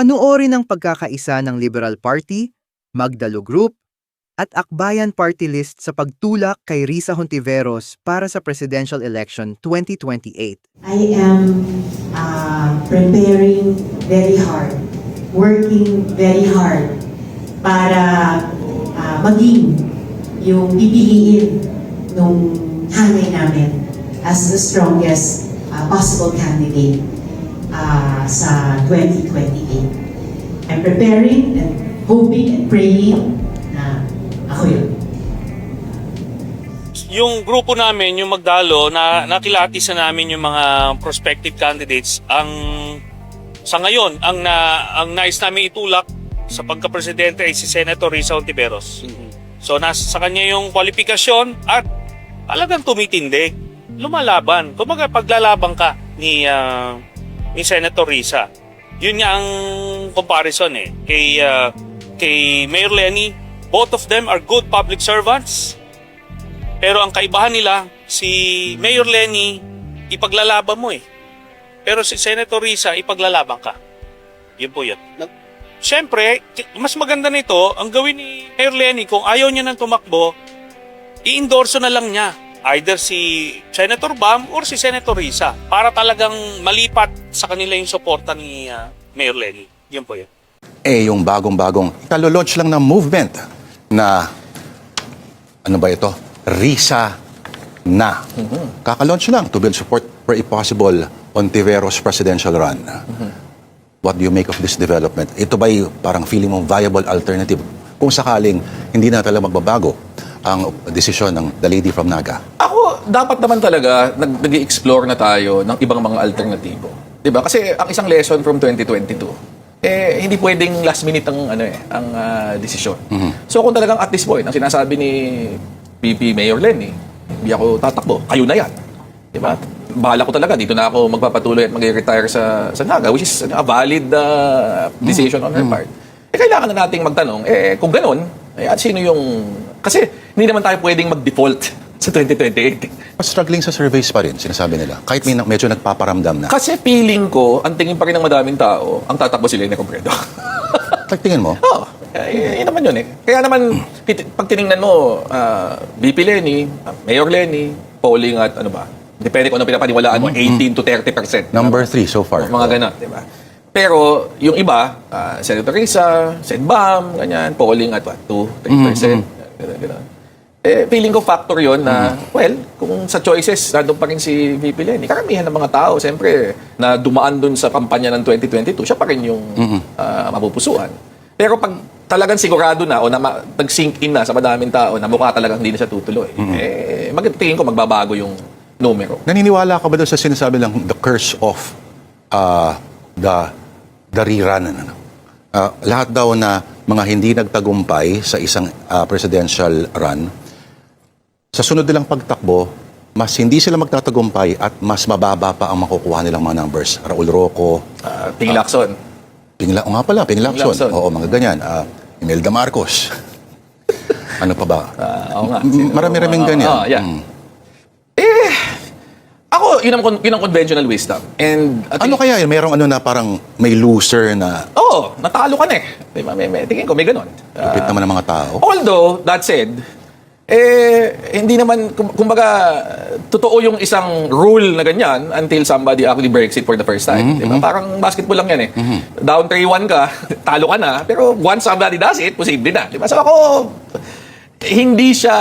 Panoorin ang pagkakaisa ng Liberal Party, Magdalo Group, at Akbayan Party List sa pagtulak kay Risa Hontiveros para sa presidential election 2028. I am preparing very hard, working very hard para maging yung pipiliin nung hanay namin as the strongest possible candidate sa 2028. I'm preparing and hoping and praying na ako yun. Yung grupo namin, yung Magdalo, na nakilati sa namin yung mga prospective candidates, sa ngayon, ang nais namin itulak sa pagka-presidente ay si Senator Risa Hontiveros. So nasa sa kanya yung kwalifikasyon at talagang tumitindi, lumalaban. Kumbaga paglalabang ka ni Senator Risa. Yun nga ang comparison kay Mayor Lenny. Both of them are good public servants. Pero ang kaibahan nila, si Mayor Lenny, ipaglalaban mo Pero si Senator Risa, ipaglalaban ka. Yun po yun. Siyempre, mas maganda nito, ang gawin ni Mayor Lenny, kung ayaw niya nang tumakbo, i-endorso na lang niya. Either si Senator Bam or si Senator Risa. Para talagang malipat sa kanila yung suporta ni Mayor Lenny. Yun po yun. Yung bagong-bagong, kalolaunch lang ng movement na, ano ba ito? Risa na. Kakalaunch lang to build support for a possible Hontiveros presidential run. What do you make of this development? Ito ba'y parang feeling mong viable alternative kung sakaling hindi na talaga magbabago ang desisyon ng the lady from Naga? Ako, dapat naman talaga nag-i-explore na tayo ng ibang mga alternatibo. Diba? Kasi ang isang lesson from 2022, hindi pwedeng last minute ang desisyon. So kung talagang at this point, ang sinasabi ni VP Mayor Lenny, hindi ako tatakbo, kayo na yan. Diba? Bahala ko talaga, dito na ako magpapatuloy at mag-retire sa Naga, which is a valid decision on her part. Kailangan na nating magtanong, kung ganun, at sino yung... Kasi hindi naman tayo pwedeng mag-default sa 2028. Struggling sa surveys pa rin, sinasabi nila. Kahit may medyo nagpaparamdam na. Kasi feeling ko, ang tingin pa rin ng madaming tao, ang tatakbo si Lene Robredo. Tingin mo? Oo. Yun naman yun Kaya naman, pag tinignan mo, VP Lenny, Mayor Lenny, polling at ano ba, depende kung ano pinapaniwalaan mo, 18 to 30%. Number 3 so far. Mga ganon, di ba? Pero yung iba, Senator Risa, Sen Bam, ganyan, polling at 2-3%. Ganun. Feeling ko factor yon na, well, kung sa choices, nandun pa rin si VP Lenny. Karamihan ng mga tao, siyempre, na dumaan dun sa kampanya ng 2022, siya pa rin yung mapupusuan. Pero pag talagang sigurado na o nag-sink in na sa madaming tao na mukha talagang hindi na siya tutuloy, tingin ko magbabago yung numero. Naniniwala ka ba doon sa sinasabi lang the curse of the rerun? Lahat daw na mga hindi nagtagumpay sa isang presidential run, sa sunod nilang pagtakbo, mas hindi sila magtatagumpay at mas mababa pa ang makukuha nilang mga numbers. Raul Roco, Ping Lacson. Ping Lacson. Oo, mga ganyan. Imelda Marcos. Ano pa ba? Oo nga. Marami-raming ganyan. Yeah. Ako, yun ang conventional wisdom. And Ano kaya yun? Mayroong na parang may loser na natalo ka na Diba? Tingin ko, may ganon. lupit naman ng mga tao. Although, that said, hindi naman, kumbaga, totoo yung isang rule na ganyan until somebody actually breaks it for the first time. Diba? Parang basketball lang yan Down 3-1 ka, talo ka na, pero once somebody does it, posible na. Diba? So ako, hindi siya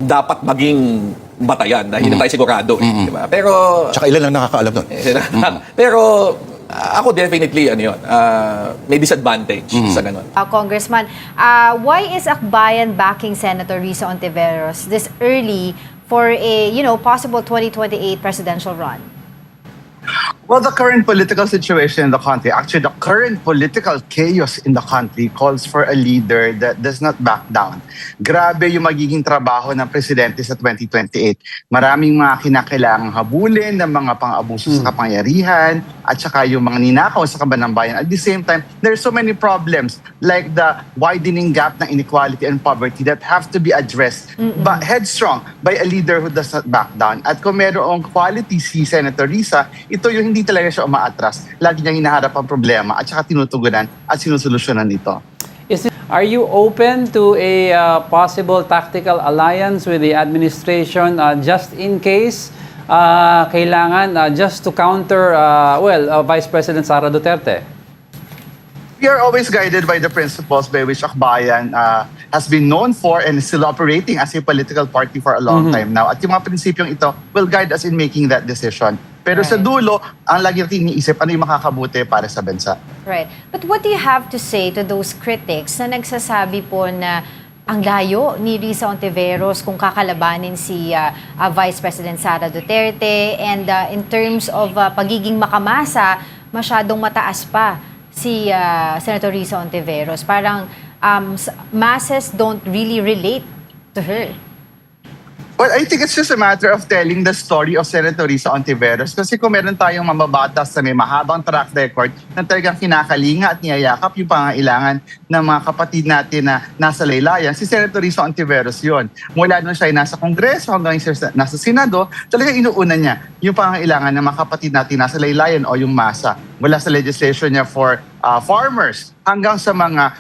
dapat maging batayan dahil hindi tayo sigurado. Diba? Pero... Tsaka ilan lang nakakaalam nun. Pero... ako definitely may disadvantage sa ganun. Congressman, why is Akbayan backing Senator Risa Hontiveros this early for a possible 2028 presidential run? Well, the current political situation in the country, actually the current political chaos in the country calls for a leader that does not back down. Grabe yung magiging trabaho ng presidente sa 2028. Maraming mga kinakailangang habulin ng mga pang-abuso sa kapangyarihan, at saka yung mga ninakaw sa kaban ng bayan. At the same time, there's so many problems like the widening gap ng inequality and poverty that have to be addressed but headstrong by a leader who does not back down. At kung merong quality si Senator Risa, ito yung hindi talaga siya umaatras. Lagi niyang hinaharap ang problema at saka tinutugunan at sinusolusyonan nito. Are you open to a possible tactical alliance with the administration just in case kailangan just to counter, Vice President Sara Duterte? We are always guided by the principles by which Akbayan has been known for and is still operating as a political party for a long time now. At yung mga prinsipyong ito will guide us in making that decision. Pero sa dulo, ang lagi natin iniisip, ano yung makakabuti para sa bansa. Right. But what do you have to say to those critics na nagsasabi po na ang layo ni Risa Hontiveros kung kakalabanin si Vice President Sara Duterte, and in terms of pagiging makamasa, masyadong mataas pa si Senator Risa Hontiveros. Parang masses don't really relate to her. Well, I think it's just a matter of telling the story of Senator Risa Hontiveros. Kasi kung meron tayong mamabatas na may mahabang track record na talagang kinakalinga at niyayakap yung pangailangan ng mga kapatid natin na nasa laylayan, si Senator Risa Hontiveros yun. Mula nung siya ay nasa Kongreso hanggang siya nasa Senado, talagang inuuna niya yung pangailangan ng mga kapatid natin nasa laylayan o yung masa. Mula sa legislation niya for farmers, hanggang sa mga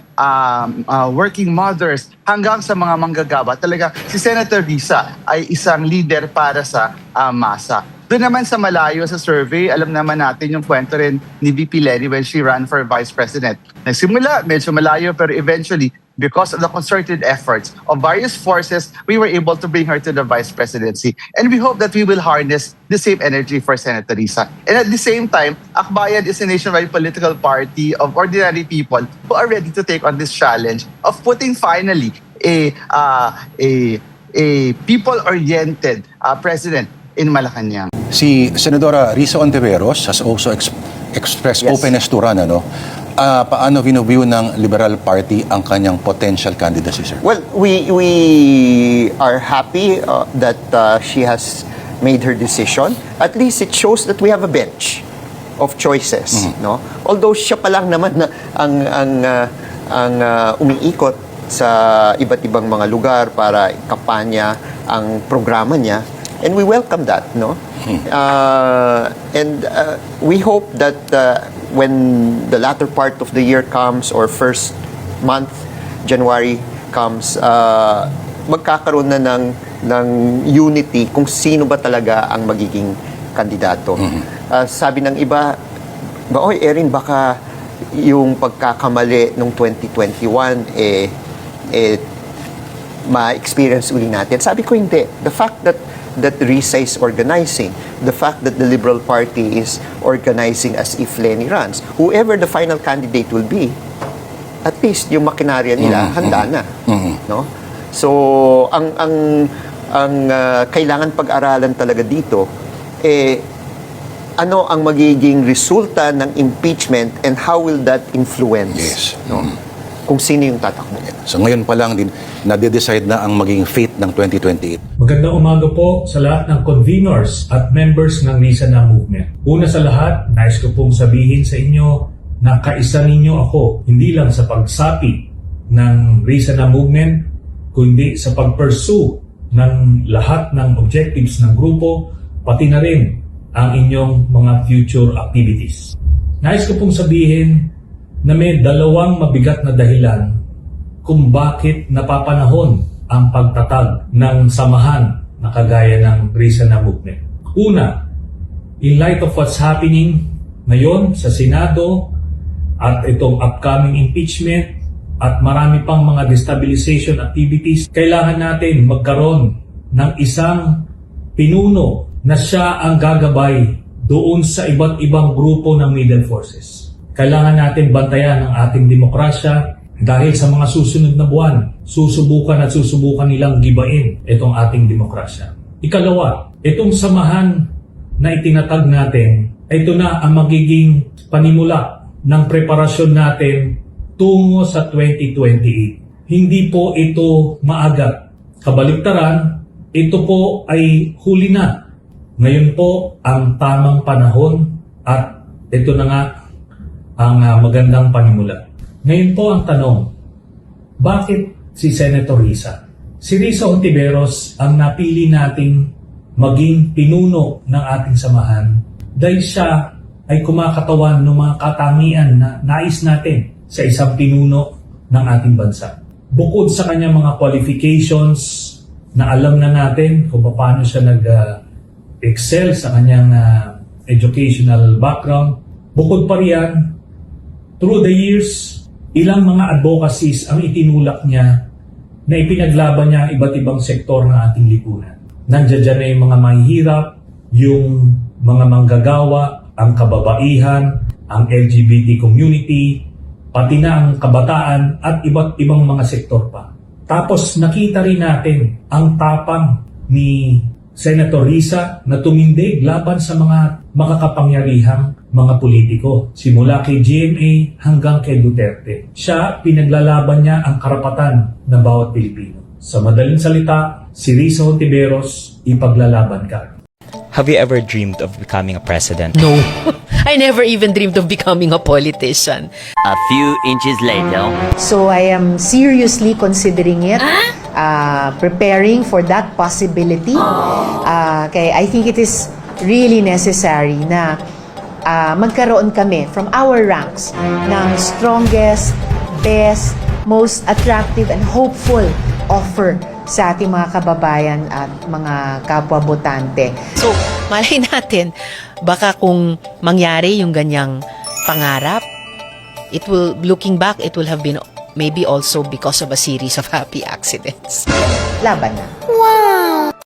working mothers, hanggang sa mga manggagaba. Talaga, si Senator Risa ay isang leader para sa masa. Doon naman sa malayo sa survey, alam naman natin yung kwento rin ni VP Lenny when she ran for Vice President. Nagsimula, medyo malayo, pero eventually, because of the concerted efforts of various forces, we were able to bring her to the Vice Presidency. And we hope that we will harness the same energy for Senator Risa. And at the same time, Akbayan is a nationwide political party of ordinary people who are ready to take on this challenge of putting finally a people-oriented president in Malacanang. Si Senadora Risa Hontiveros has also expressed openness to run, ano? Paano view ng Liberal Party ang kanyang potential candidacy, sir? Well, we are happy that she has made her decision. At least it shows that we have a bench of choices, no? Although siya pa lang naman na ang umiikot sa iba't ibang mga lugar para kampanya ang programa niya, and we welcome that, no? And we hope that when the latter part of the year comes or first month, January comes, magkakaroon na ng unity kung sino ba talaga ang magiging kandidato. Sabi ng iba, Erin, baka yung pagkakamali nung 2021 ma-experience uli natin. Sabi ko hindi. The fact that Risa is organizing, the fact that the Liberal Party is organizing as if Lenny runs, whoever the final candidate will be, at least yung makinarya nila handa na, no? So ang kailangan pag-aralan talaga dito ano ang magiging resulta ng impeachment and how will that influence, no? Kung sino yung tatakbo. So ngayon pa lang din, nade-decide na ang maging fate ng 2028. Magandang umaga po sa lahat ng conveners at members ng Risa na Movement. Una sa lahat, nais ko pong sabihin sa inyo na kaisa ninyo ako, hindi lang sa pagsapi ng Risa na Movement, kundi sa pag-pursue ng lahat ng objectives ng grupo, pati na rin ang inyong mga future activities. Nais ko pong sabihin na may dalawang mabigat na dahilan kung bakit napapanahon ang pagtatag ng samahan na kagaya ng Risa na Movement. Una, in light of what's happening ngayon sa Senado at itong upcoming impeachment at marami pang mga destabilization activities, kailangan natin magkaroon ng isang pinuno na siya ang gagabay doon sa iba't ibang grupo ng middle forces. Kailangan natin bantayan ang ating demokrasya dahil sa mga susunod na buwan, susubukan nilang gibain itong ating demokrasya. Ikalawa, itong samahan na itinatag natin, ito na ang magiging panimula ng preparasyon natin tungo sa 2028. Hindi po ito maaga. Kabaliktaran, ito po ay huli na. Ngayon po ang tamang panahon at ito na nga ang magandang panimula. Ngayon po ang tanong, bakit si Senator Risa? Si Risa Hontiveros ang napili nating maging pinuno ng ating samahan dahil siya ay kumakatawan ng mga katangian na nais natin sa isang pinuno ng ating bansa. Bukod sa kanyang mga qualifications na alam na natin kung paano siya nag-excel sa kanyang educational background, bukod pa riyan, through the years, ilang mga advocacies ang itinulak niya na ipinaglaban niya ang iba't ibang sektor ng ating lipunan. Nandiyan na yung mga mahihirap, yung mga manggagawa, ang kababaihan, ang LGBT community, pati na ang kabataan at iba't ibang mga sektor pa. Tapos nakita rin natin ang tapang ni Senator Risa na tumindig laban sa mga makakapangyarihang mga politiko. Simula kay GMA hanggang kay Duterte. Siya, pinaglalaban niya ang karapatan ng bawat Pilipino. Sa madaling salita, si Risa Hontiveros, ipaglalaban ka. Have you ever dreamed of becoming a president? No, I never even dreamed of becoming a politician. A few inches later. So I am seriously considering it, preparing for that possibility. Kaya I think it is really necessary na magkaroon kami from our ranks ng strongest, best, most attractive and hopeful offer sa ating mga kababayan at mga kapwa-botante. So, malay natin, baka kung mangyari yung ganyang pangarap, looking back, it will have been maybe also because of a series of happy accidents. Laban na. Wow!